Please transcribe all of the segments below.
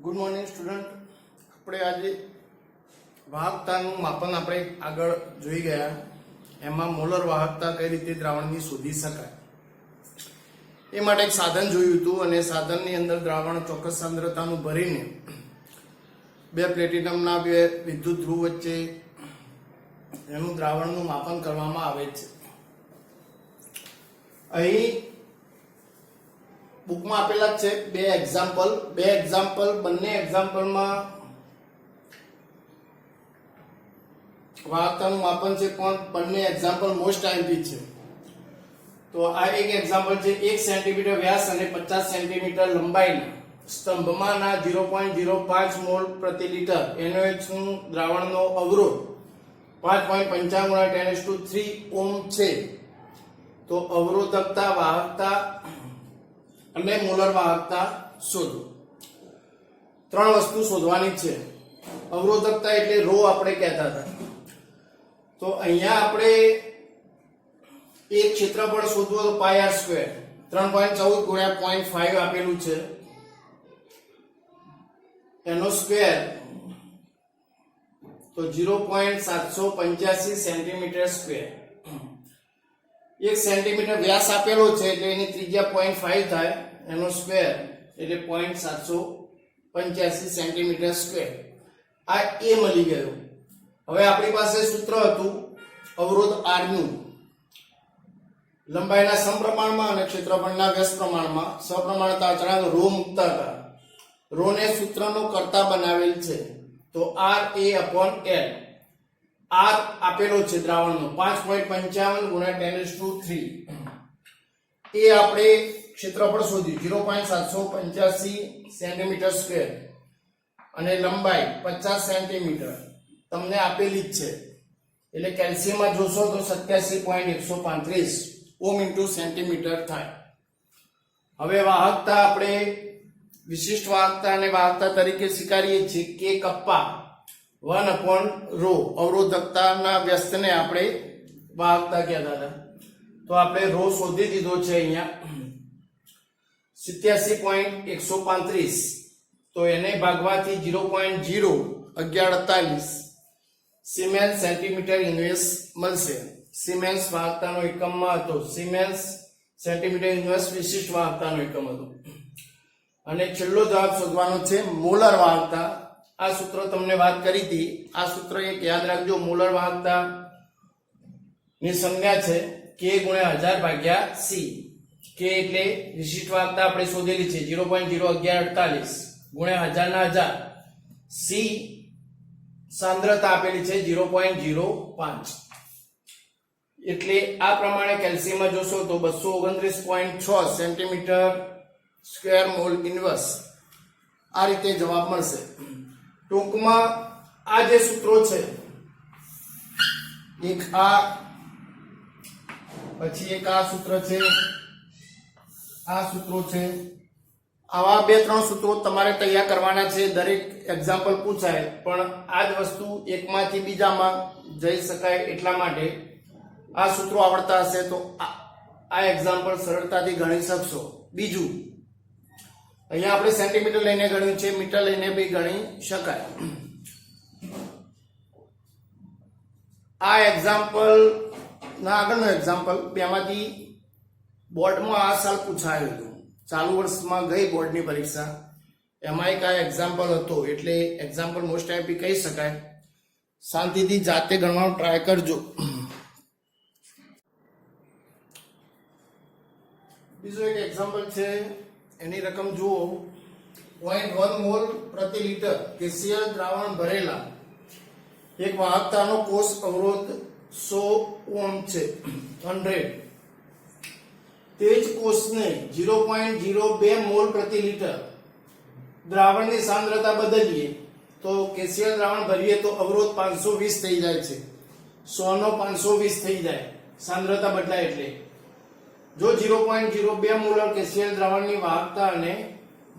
Good morning student. આપણે આજે વાહકતાનું માપન આપણે આગળ જોઈ ગયા. એમાં મોલર વાહકતા કઈ રીતે દ્રાવણની શોધી શકાય એ માટે એક સાધન જોયું હતું, અને સાધનની અંદર દ્રાવણ ચોક્કસ સાંદ્રતાનું ભરીને બે પ્લેટિનમના બે વિદ્યુત ધ્રુવ વચ્ચે એનું દ્રાવણનું માપન કરવામાં આવે છે. અહીં બુકમાં આપેલા છે બે એક્ઝામ્પલ. બંને એક્ઝામ્પલમાં વાહકતાનું માપન છે, પણ બંને એક્ઝામ્પલ મોસ્ટ આઈએમપી છે. તો આ એક એક્ઝામ્પલ છે 1 સેન્ટીમીટર વ્યાસ અને 50 સેન્ટીમીટર લંબાઈના સ્તંભમાંના 0.05 મોલ પ્રતિ લિટર NaOH નું દ્રાવણનો અવરોધ 5.55 × 10⁻³ ઓહ્મ છે. તો અવરોધકતા, વાહકતા અને મોલર વાહકતા શોધો. ત્રણ વસ્તુ શોધવાની છે. અવરોધકતા એટલે રો આપણે કહેતા હતા. તો અહીંયા આપણે એક ક્ષેત્રફળ શોધવું તો πr², 3.14 × 0.5 આપેલું છે. એનો સ્ક્વેર તો 0.785 સેન્ટીમીટર સ્ક્વેર. 1 સેન્ટીમીટર વ્યાસ આપેલો છે એટલે એની ત્રિજ્યા 0.5 થાય. એનો સ્ક્વેર એટલે 0.785 સેન્ટીમીટર સ્ક્વેર. આ એ મળી ગયું. હવે આપણી પાસે સૂત્ર હતું અવરોધ R નું, લંબાઈના સમપ્રમાણમાં અને ક્ષેત્રફળના વ્યસ્ત પ્રમાણમાં સપ્રમાણતા અચળાંક ρ મૂકતા હતા. ρ ને સૂત્રનો કર્તા બનાવેલ છે. તો R/L. R આપેલો છે દ્રાવણનો 5.55 × 10⁻³ એ આપણે ક્ષેત્રફળ શોધ્યું 0.785 સેન્ટીમીટર સ્ક્વેર અને લંબાઈ 50 સેન્ટીમીટર તમને આપેલી જ છે. એટલે કેલ્શિયમમાં જોશો તો 87.135 ઓહ્મ × સેન્ટીમીટર થાય. હવે વાહકતા આપણે વિશિષ્ટ વાહકતા અને વાહકતા તરીકે સ્વીકારીએ છીએ કે કપ્પા 1/ρ. અવરોધકતાના વ્યસ્તને આપણે વાહકતા કહેતા હતા. તો આપણે ρ શોધી દીધો છે અહીંયા 87.135. તો એને ભાગવાથી 0.01148 સિમેન્સ સેન્ટીમીટર ઇન્વર્સ મળશે. સિમેન્સ વાહકતાનો એકમમાં હતો. સિમેન્સ સેન્ટીમીટર ઇન્વર્સ વિશિષ્ટ વાહકતાનો એકમ હતો. અને છેલ્લો જવાબ શોધવાનો છે મોલર વાહકતા. આ સૂત્ર તમને વાત કરી હતી. આ સૂત્ર એક યાદ રાખજો. મોલર વાહકતા ની સંજ્ઞા છે K × 1000/C. K એટલે વિશિષ્ટ વાહકતા આપણે શોધેલી છે 0.01148 × 1000/1000. C સાંદ્રતા આપેલી છે 0.05. એટલે આ પ્રમાણે કેલ્શિયમમાં જોશો તો 229.6 સેન્ટીમીટર સ્ક્વેર મોલ ઇન્વર્સ. આ રીતે જવાબ મળશે. ટૂંકમાં આ જે સૂત્રો છે, એક આ, પછી એક આ સૂત્ર છે, આ સૂત્રો છે. આવા 2-3 સૂત્રો તમારે તૈયાર કરવાના છે. દરેક એક્ઝામ્પલ પૂછાય, પણ આ જ વસ્તુ એકમાંથી બીજામાં જઈ શકાય એટલા માટે આ સૂત્રો આવડતા હશે તો આ એક્ઝામ્પલ સરળતાથી ગણી શકશો. બીજું, અહીંયા આપણે સેન્ટીમીટર લઈને ગણ્યું છે, મીટર લઈને બી ગણી શકાય. આ એક્ઝામ્પલ ના આગળનો એક્ઝામ્પલ બેમાંથી બોર્ડમાં આ સાલ પૂછાયું હતું. ચાલુ વર્ષમાં ગઈ બોર્ડની પરીક્ષા, એમાં એક આ એક્ઝામ્પલ હતો. એટલે એક્ઝામ્પલ મોસ્ટ આઈએમપી કહી શકાય. શાંતિથી જાતે ગણવાનો ટ્રાય કરજો. બીજું એક એક્ઝામ્પલ છે, એની રકમ જુઓ. 0.1 મોલ પ્રતિ લિટર કેસીએલ દ્રાવણ ભરેલા એક વાહકતાનો કોષ અવરોધ 100 ઓહ્મ છે 100. તે જ કોષને 0.02 મોલ પ્રતિ લિટર દ્રાવણની સાંદ્રતા બદલીએ તો કેસીએલ દ્રાવણ ભરીએ તો અવરોધ 520 થઈ જાય છે. 100 નો 520 થઈ જાય સાંદ્રતા બદલાય એટલે. જો 0.02 મોલર કેસીએલ દ્રાવણની વાહકતા અને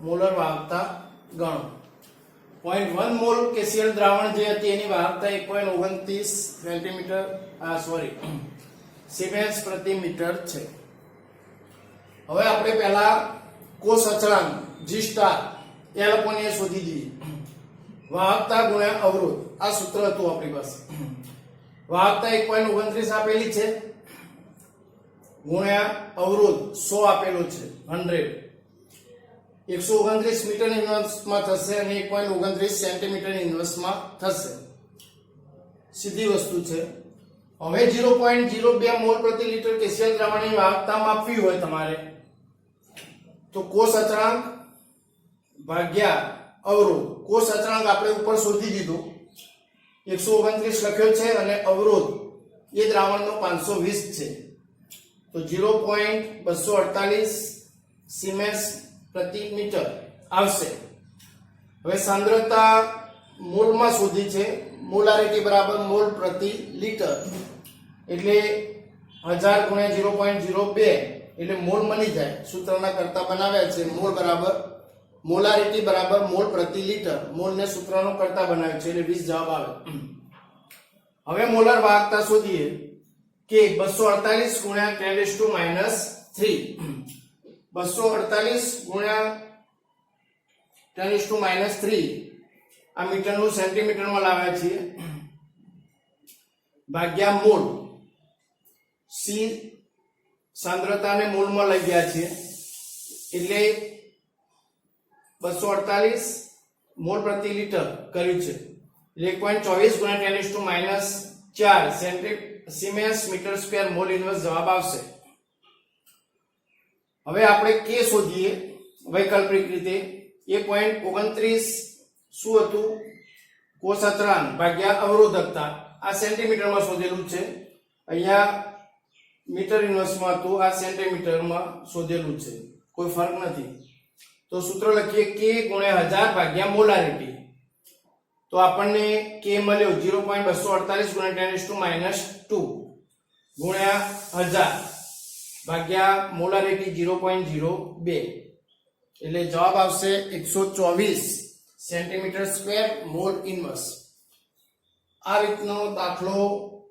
મોલર વાહકતા ગણો. 0.1 મોલ કેસીએલ દ્રાવણ જે હતી એની વાહકતા 1.29 સેન્ટીમીટર સિમેન્સ પ્રતિ મીટર છે. હવે આપણે પહેલા કોષ અચળાંક G L upon A શોધી દઈએ. વાહકતા ગુણ્યા અવરોધ, આ સૂત્ર હતું આપણી પાસે. વાહકતા 1.29 આપેલી છે ગુણ્યા અવરોધ 100 આપેલો છે 100, 129 મીટર ઇન્વર્સમાં થશે અને 1.29 સેન્ટીમીટર ઇન્વર્સમાં થશે. સીધી વસ્તુ છે. હવે 0.02 મોલ પ્રતિ લિટર કેશિયલ દ્રાવણની વાહકતા માપવી હોય તમારે તો કોષ અચળાંક ભાગ્યા અવરોધ. કોષ અચળાંક આપણે ઉપર શોધી દીધો, 129 લખ્યો છે અને અવરોધ એ દ્રાવણનો 520 છે તો 0.248 સિમેન્સ પ્રતિ મીટર આવશે. હવે સાંદ્રતા મોલમાં શોધી છે, મોલારિટી બરાબર મોલ પ્રતિ લિટર એટલે 1000 ગુણ્યા 0.02 એટલે મોલ મળી જાય. સૂત્રના કરતા બનાવ્યા છે. મોલ બરાબર મોલારિટી બરાબર મોલ પ્રતિ લિટર, મોલને સૂત્રનો કરતા બનાવ્યો છે એટલે 20 જવાબ આવે. હવે મોલર વાહકતા શોધીએ કે 248 ગુણ્યા 10⁻³ 248 ગુણ્યા 10⁻³ આ મીટરનું સેન્ટીમીટરમાં લાવ્યા છીએ ભાગ્યા મોલ. સી સાંદ્રતાને મોલમાં લઈ ગયા છીએ એટલે 248 મોલ પ્રતિ લિટર કર્યું છે એટલે 1.24 ગુણ્યા 10⁻⁴ siemens metre square mole inverse જવાબ આવશે. હવે આપણે કે શોધીએ વૈકલ્પિક રીતે. 1.29 શું હતું? કોષ અચળાંક ભાગ્યા અવરોધકતા. આ સેન્ટીમીટરમાં શોધેલું છે, અહીંયા મીટર ઇન્વર્સમાં હતું, આ સેન્ટીમીટરમાં શોધેલું છે, કોઈ ફરક નથી. તો સૂત્ર લખીએ કે ગુણ્યા 1000 ભાગ્યા મોલારિટી. તો આપણને કે મળ્યો 0.248 ગુણ્યા 10⁻² ગુણ્યા 1000 ભાગ્યા મોલારિટી 0.02 એટલે જવાબ આવશે 124 સેન્ટીમીટર સ્ક્વેર મોલ ઇન્વર્સ. આ રીતનો દાખલો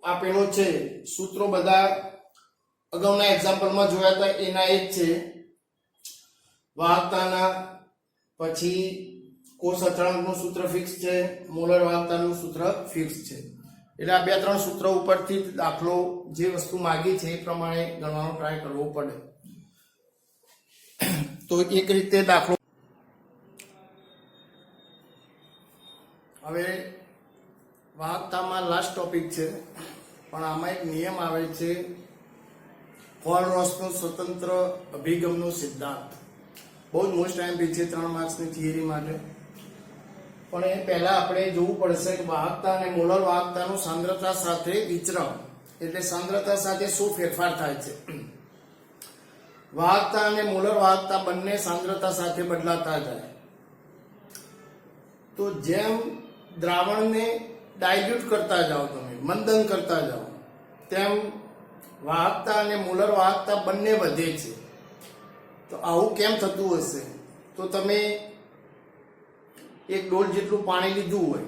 આપેલો છે. સૂત્રો બધા અગાઉના એક્ઝામ્પલમાં જોયા હતા એના એ જ છે. વાહકતાના પછી કોષ અચળાંકનું સૂત્ર ફિક્સ છે, મોલર વાહકતાનું સૂત્ર ફિક્સ છે. એટલે આ 2-3 સૂત્ર ઉપરથી દાખલો જે વસ્તુ માંગી છે એ પ્રમાણે ગણવાનો ટ્રાય કરવો પડે. તો એક રીતે દાખલો. હવે વાહકતામાં લાસ્ટ ટોપિક છે, પણ આમાં એક નિયમ આવે છે, કોલરોસનો સ્વતંત્ર અભિગમનો સિદ્ધાંત. બહુ જ મોસ્ટ આઈએમપી છે 3 માર્ક્સની થિયરી માટે. પણ એ પહેલા આપણે જોવું પડશે કે વાહકતા અને મોલર વાહકતાનું સાંદ્રતા સાથે વિચરણ એટલે સાંદ્રતા સાથે શું ફેરફાર થાય છે. વાહકતા અને મોલર વાહકતા બંને સાંદ્રતા સાથે બદલાતા જાય. તો જેમ દ્રાવણને ડાયલ્યુટ કરતા જાઓ, તમે મંદન કરતા જાઓ, તેમ વાહકતા અને મોલર વાહકતા બંને વધે છે. તો આવું કેમ થતું હશે? તો તમે એક ડોલ જેટલું પાણી લીધું હોય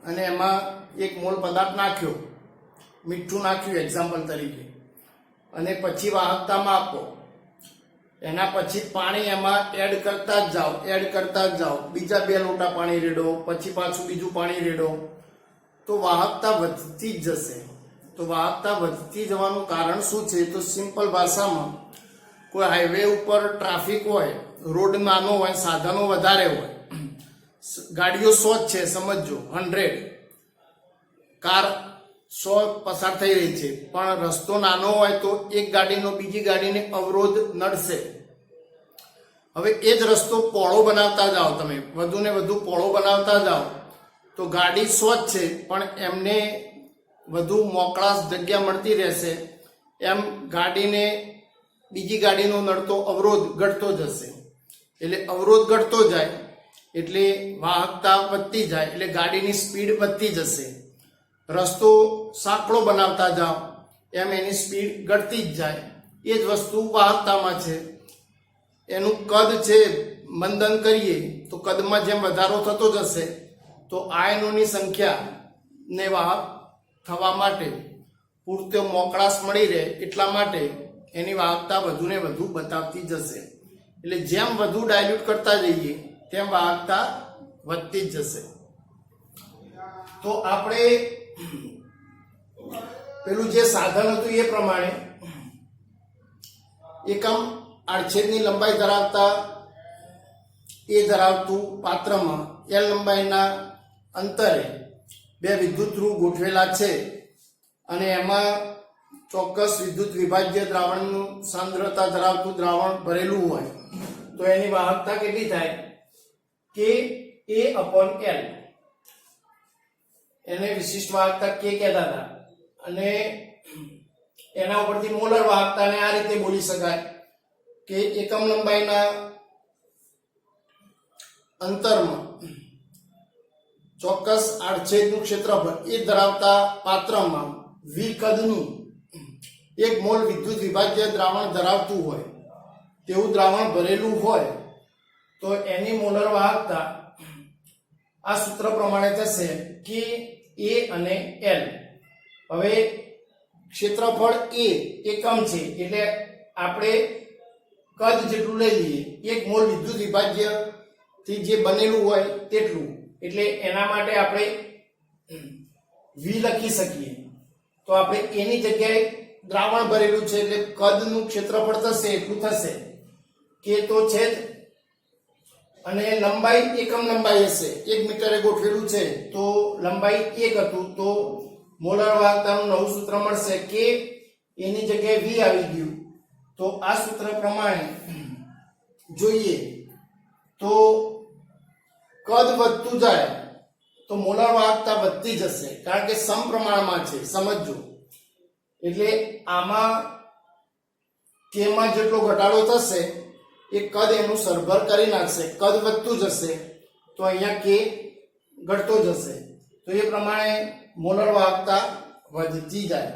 અને એમાં 1 મોલ પદાર્થ નાખ્યો, મીઠું નાખ્યું એક્ઝામ્પલ તરીકે, અને પછી વાહકતામાં આપો, એના પછી પાણી એમાં એડ કરતા જ જાઓ, બીજા 2 લોટા પાણી રેડો, પછી પાછું બીજું પાણી રેડો, તો વાહકતા વધતી જ જશે. તો વાહકતા વધતી જવાનું કારણ શું છે? તો સિમ્પલ ભાષામાં કોઈ હાઈવે ઉપર ટ્રાફિક હોય, રોડ નાનો હોય, સાધનો વધારે હોય, ગાડીઓ 100 છે સમજો, 100 કાર 100 પસાર થઈ રહી છે, પણ રસ્તો નાનો હોય તો એક ગાડીનો બીજી ગાડીને અવરોધ નડશે. હવે એ જ રસ્તો પહોળો બનાવતા જાઓ, તમે વધુ ને વધુ પહોળો બનાવતા જાઓ તો ગાડી 100 છે પણ એમને વધુ મોકળાશ જગ્યા મળતી રહેશે, એમ ગાડીને બીજી ગાડીનો નડતો અવરોધ ઘટતો જશે. એટલે અવરોધ ઘટતો જાય એટલે વાહકતા વધતી જાય એટલે ગાડીની સ્પીડ વધતી જશે. રસ્તો સાંકડો બનાવતા જાઓ એમ એની સ્પીડ ઘટતી જ જાય. એ જ વસ્તુ વાહકતામાં છે. એનું કદ છે, મંદન કરીએ તો કદમાં જેમ વધારો થતો જશે તો આયનોની સંખ્યાને વાહક થવા માટે પૂરતો મોકળાશ મળી રહે એટલા માટે એની વાહકતા વધુ ને વધુ બતાવતી જશે. એટલે જેમ વધુ ડાયલ્યુટ કરતા જઈએ તેમ વાહકતા વધતી જ જશે. તો આપણે પેલું જે સાધન હતું એ પ્રમાણે એકમ આડછેદની લંબાઈ ધરાવતું પાત્રમાં L લંબાઈના અંતરે બે વિદ્યુત ધ્રુવ ગોઠવેલા છે અને એમાં ચોક્કસ વિદ્યુત વિભાજ્ય દ્રાવણનું સાંદ્રતા ધરાવતું દ્રાવણ ભરેલું હોય તો એની વાહકતા કેટલી થાય કે A/L. એને વિશિષ્ટ વાહકતા K કહેતા હતા અને એના ઉપરથી મોલર વાહકતાને આ રીતે બોલી શકાય કે એકમ લંબાઈના અંતરમાં ચોક્કસ આડછેદનું ક્ષેત્રફળ એ ધરાવતા પાત્રમાં V કદનું 1 મોલ વિદ્યુત વિભાજ્ય દ્રાવણ ધરાવતું હોય તેવું દ્રાવણ ભરેલું હોય તો એની મોલર વાહકતા આ સૂત્ર પ્રમાણે થશે કે A અને L. હવે ક્ષેત્રફળ A એકમ છે એટલે આપણે કદ જેટલું લઈ લઈએ 1 મોલ વિદ્યુત વિભાજ્ય થી જે બનેલું હોય તેટલું, એટલે એના માટે આપણે V લખી શકીએ. તો આપણે A ની જગ્યાએ દ્રાવણ ભરેલું છે એટલે કદનું ક્ષેત્રફળ થશે એટલું થશે કે તો છેદ અને લંબાઈ એકમ લંબાઈ હશે 1 મીટરે ગોઠવેલું છે તો લંબાઈ 1 હતું તો મોલર વાહકતાનું નવું સૂત્ર મળશે કે એની જગ્યાએ V આવી ગયું. તો આ સૂત્ર પ્રમાણે જોઈએ તો કદ વધતું જાય તો મોલર વાહકતા વધતી જશે કારણ કે સમપ્રમાણમાં છે. સમજો એટલે આમાં K માં જેટલો ઘટાડો થશે એ કદ એનું સરભર કરી નાખશે. કદ વધતું જશે તો અહીંયા K ઘટતો જશે તો એ પ્રમાણે મોલર વાહકતા વધતી જાય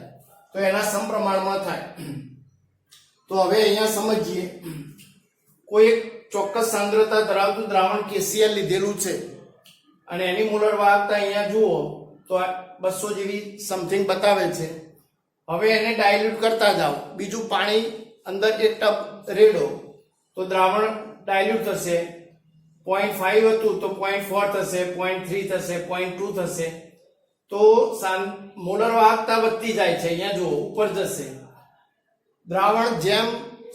તો એના સમપ્રમાણમાં થાય. તો હવે અહીંયા સમજીએ કોઈ એક ચોક્કસ સાંદ્રતા ધરાવતું દ્રાવણ KCl લીધેલું છે અને એની મોલર વાહકતા અહીંયા જુઓ તો 200 જેવી સમથિંગ બતાવે છે. હવે એને ડાયલ્યુટ કરતા જાઓ, બીજું પાણી અંદર એક ટપ રેડો તો દ્રાવણ ડાયલ્યુટ થશે. 0.5 હતું તો 0.4 થશે, 0.3 થશે, 0.2 થશે. તો મોલર વાહકતા વધતી જાય છે. અહીંયા જુઓ ઉપર જશે. દ્રાવણ જેમ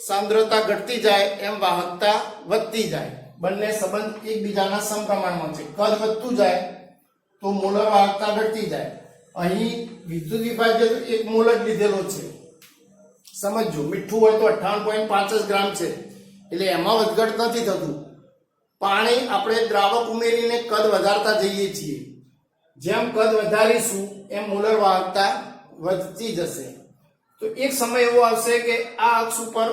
સાંદ્રતા ઘટતી જાય એમ વાહકતા વધતી જાય. બંને સંબંધ એકબીજાના સમપ્રમાણમાં છે. કદ વધતું જાય તો મોલર વાહકતા ઘટતી જાય. અહીં વિદ્યુત વિભાજ્ય 1 મોલ જ લીધેલો છે. સમજો મીઠું હોય તો 58.5 ગ્રામ છે એટલે એમાં વધઘટ નથી થતું. પાણી આપણે દ્રાવક ઉમેરીને કદ વધારતા જઈએ છીએ. જેમ કદ વધારીશું એમ મોલર વાહકતા વધતી જશે. તો એક સમય એવો આવશે કે આ અક્ષ ઉપર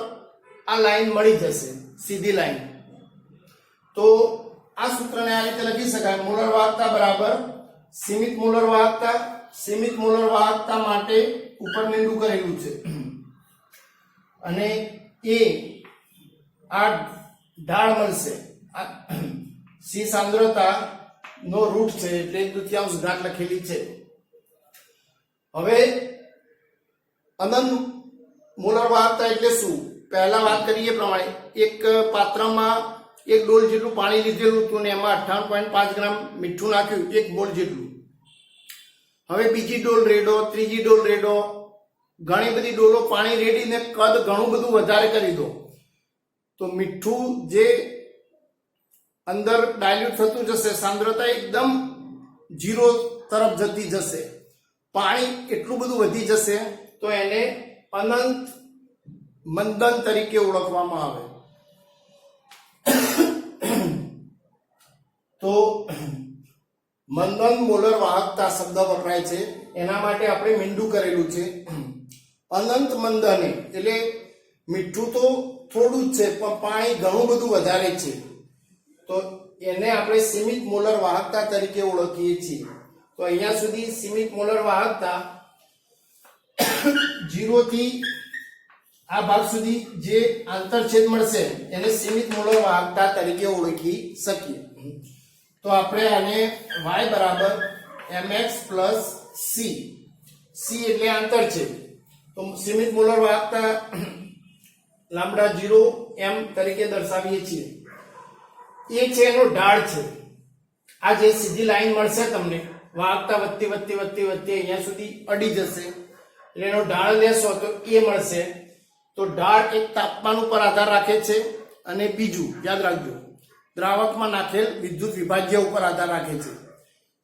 આ લાઈન મળી જશે, સીધી લાઈન. તો આ સૂત્રને આ રીતે લખી શકાય મોલર વાહકતા બરાબર સીમિત મોલર વાહકતા. સીમિત મોલર વાહકતા માટે ઉપર મીંડું કરેલું છે અને એ આ ઢાળ મળશે. C સાંદ્રતા નો રૂટ છે એટલે 1/2 ઘાત લખેલી છે. હવે અનંત મોલર વાહકતા એટલે શું? પહેલા વાત કરીએ પ્રમાણે એક પાત્રમાં 1 ડોલ જેટલું પાણી લીધેલું હતું ને એમાં 58.5 ગ્રામ મીઠું નાખ્યું 1 મોલ જેટલું. હવે બીજી ડોલ રેડો, ત્રીજી ડોલ રેડો, ઘણી બધી ડોલો પાણી રેડીને કદ ઘણું બધું વધારે કરી દો તો મીઠું જે અંદર ડાયલ્યુટ થતું જશે, સાંદ્રતા એકદમ 0 તરફ જતી જશે. પાણી એટલું બધું વધી જશે તો એને અનંત મંદન તરીકે ઓળખવામાં આવે. તો મંદન મોલર વાહકતા શબ્દ વપરાય છે એના માટે આપણે મીંડું કરેલું છે. અનંત મંદને એટલે મીઠું તો થોડું જ છે પણ પાણી ઘણું બધું વધારે છે તો એને આપણે સીમિત મોલર વાહકતા તરીકે ઓળખીએ છીએ. તો અહીંયા સુધી સીમિત મોલર વાહકતા 0 થી આ ભાગ સુધી જે આંતરછેદ મળશે એને સીમિત મોલર વાહકતા તરીકે ઓળખી શકીએ. તો આપણે આને y બરાબર mx plus c, c એટલે આંતરછેદ, તો સીમિત મોલર વાહકતા λ0 m તરીકે દર્શાવીએ છીએ. એ છે એનો ઢાળ છે. આ જે સીધી લાઈન મળશે તમને વાહકતા વધતી વધતી વધતી વધતી અહીંયા સુધી અડી જશે એટલે એનો ઢાળ લેશો તો એ મળશે. તો ઢાળ એક તાપમાન ઉપર આધાર રાખે છે અને બીજું યાદ રાખજો દ્રાવકમાં નાખેલ વિદ્યુત વિભાજ્ય ઉપર આધાર રાખે છે.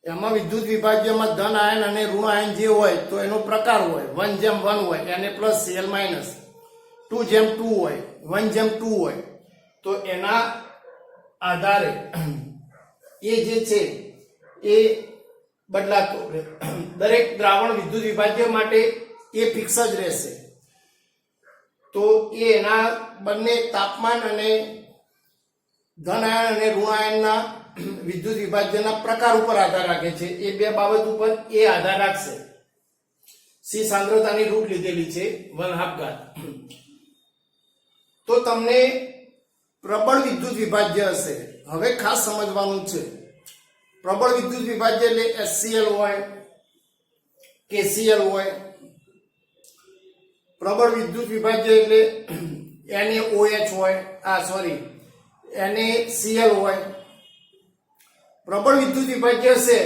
એમાં વિદ્યુત વિભાજ્યમાં ધન આયન અને ઋણ આયન જે હોય તો એનો પ્રકાર હોય 1:1 હોય એને પ્લસ Cl માઇનસ, 2:2 હોય 1:2 હોય તો એના આધારે એ જે છે એ બદલાતો દરેક દ્રાવણ વિદ્યુત વિભાજ્ય માટે એ ફિક્સ જ રહેશે. તો એ એના બંને તાપમાન અને ધન આયન અને ઋણ આયનના વિદ્યુત વિભાજ્યના પ્રકાર ઉપર આધાર રાખે છે. એ બે બાબત ઉપર એ આધાર રાખશે. સી સાંદ્રતાની રૂટ લીધેલી છે 1/2 તો તમને પ્રબળ વિદ્યુત વિભાજ્ય હશે. હવે ખાસ સમજવાનું છે પ્રબળ વિદ્યુત વિભાજ્ય એટલે HCl હોય KCl હોય. પ્રબળ વિદ્યુત વિભાજ્ય એટલે NaOH હોય NaCl હોય. પ્રબળ વિદ્યુત વિભાજ્ય હશે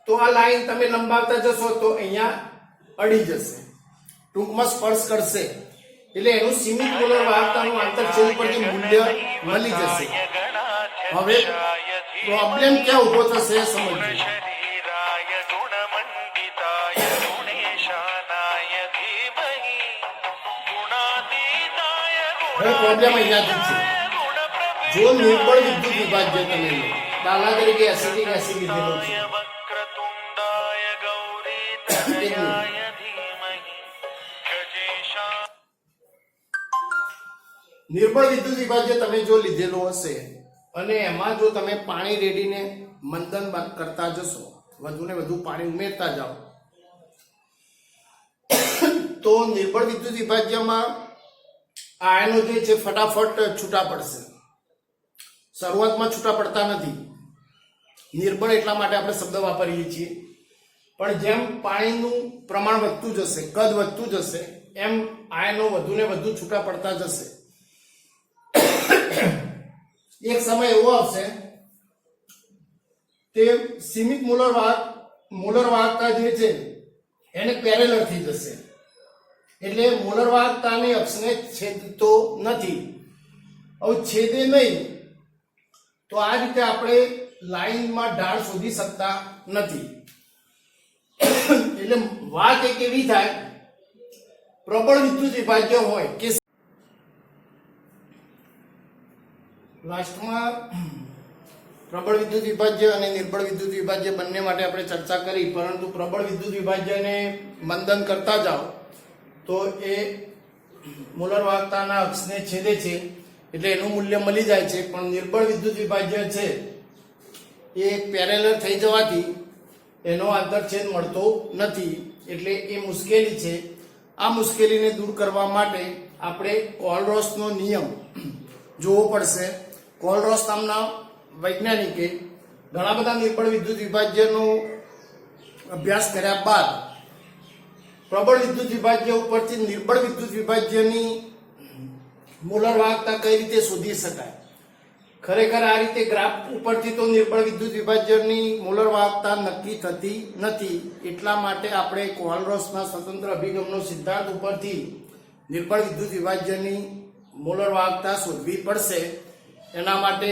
તો આ લાઈન તમે લંબાવતા જશો તો અહીંયા અડી જશે, ટૂંકમાં સ્પર્શ કરશે એટલે એનું સીમિત મોલર વાહકતાનું આંતરછેદ પરથી મૂલ્ય મળી જશે. હવે પ્રોબ્લેમ ક્યાં ઉભો થશે સમજજો. હવે પ્રોબ્લેમ અહીંયાથી છે. જો નિર્બળ વિદ્યુત વિભાજ્ય તમે લો દાખલા તરીકે એસિડિક એસિડ લીધેલો છે નિર્બળ વિદ્યુત વિભાજ્ય તમે જો લીધેલો હશે અને એમાં જો તમે પાણી રેડીને મંથન કરતા જશો વધુ ને વધુ પાણી ઉમેરતા જાઓ તો નિર્બળ વિદ્યુત વિભાજ્યમાં આયનો જે છે ફટાફટ છૂટા પડશે. શરૂઆતમાં છૂટા પડતા નથી. નિર્બળ એટલા માટે આપણે શબ્દ વાપરીએ છીએ પણ જેમ પાણીનું પ્રમાણ વધતું જશે કદ વધતું જશે એમ આયનો વધુ ને વધુ છૂટા પડતા જશે. એક સમય એવો આવશે તે સીમિત મોલર વાહકતા જે છે એને પેરેલલ થઈ જશે એટલે મોલર વાહકતાની અક્ષને છેદતો નથી. હવે છેદે નહીં તો આ રીતે આપણે લાઈનમાં ઢાળ શોધી શકતા નથી. એટલે વાત એક એવી થાય પ્રબળ વિદ્યુત વિભાજ્ય હોય કે લાસ્ટમાં પ્રબળ વિદ્યુત વિભાજ્ય અને નિર્બળ વિદ્યુત વિભાજ્ય બંને માટે આપણે ચર્ચા કરી પરંતુ પ્રબળ વિદ્યુત વિભાજ્યને મંદન કરતા જાઓ તો એ મોલર વાહકતાના અક્ષને છેદે છે એટલે એનું મૂલ્ય મળી જાય છે. પણ નિર્બળ વિદ્યુત વિભાજ્ય છે એ પેરેલલ થઈ જવાથી એનો આંતરછેદ મળતો નથી એટલે એ મુશ્કેલી છે. આ મુશ્કેલીને દૂર કરવા માટે આપણે કોલરોસનો નિયમ જોવો પડશે. કોલરોસ નામના વૈજ્ઞાનિકે ઘણા બધા નિર્બળ વિદ્યુત વિભાજ્યનો અભ્યાસ કર્યા બાદ પ્રબળ વિદ્યુત વિભાજ્ય ઉપરથી નિર્બળ વિદ્યુત વિભાજ્યની મોલર વાહકતા કઈ રીતે શોધી શકાય. ખરેખર આ રીતે ગ્રાફ ઉપરથી તો નિર્બળ વિદ્યુત વિભાજ્યની મોલર વાહકતા નક્કી થતી નથી. એટલા માટે આપણે કોલરોસના સ્વતંત્ર અભિગમનો સિદ્ધાંત ઉપરથી નિર્બળ વિદ્યુત વિભાજ્યની મોલર વાહકતા શોધવી પડશે. એના માટે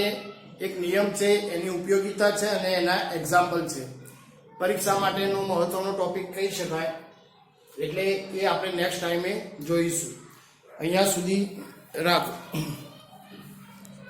એક નિયમ છે, એની ઉપયોગિતા છે અને એના એક્ઝામ્પલ છે. પરીક્ષા માટેનો મહત્વનો ટોપિક કહી શકાય એટલે એ આપણે નેક્સ્ટ ટાઈમે જોઈશું. અહીંયા સુધી રાખો.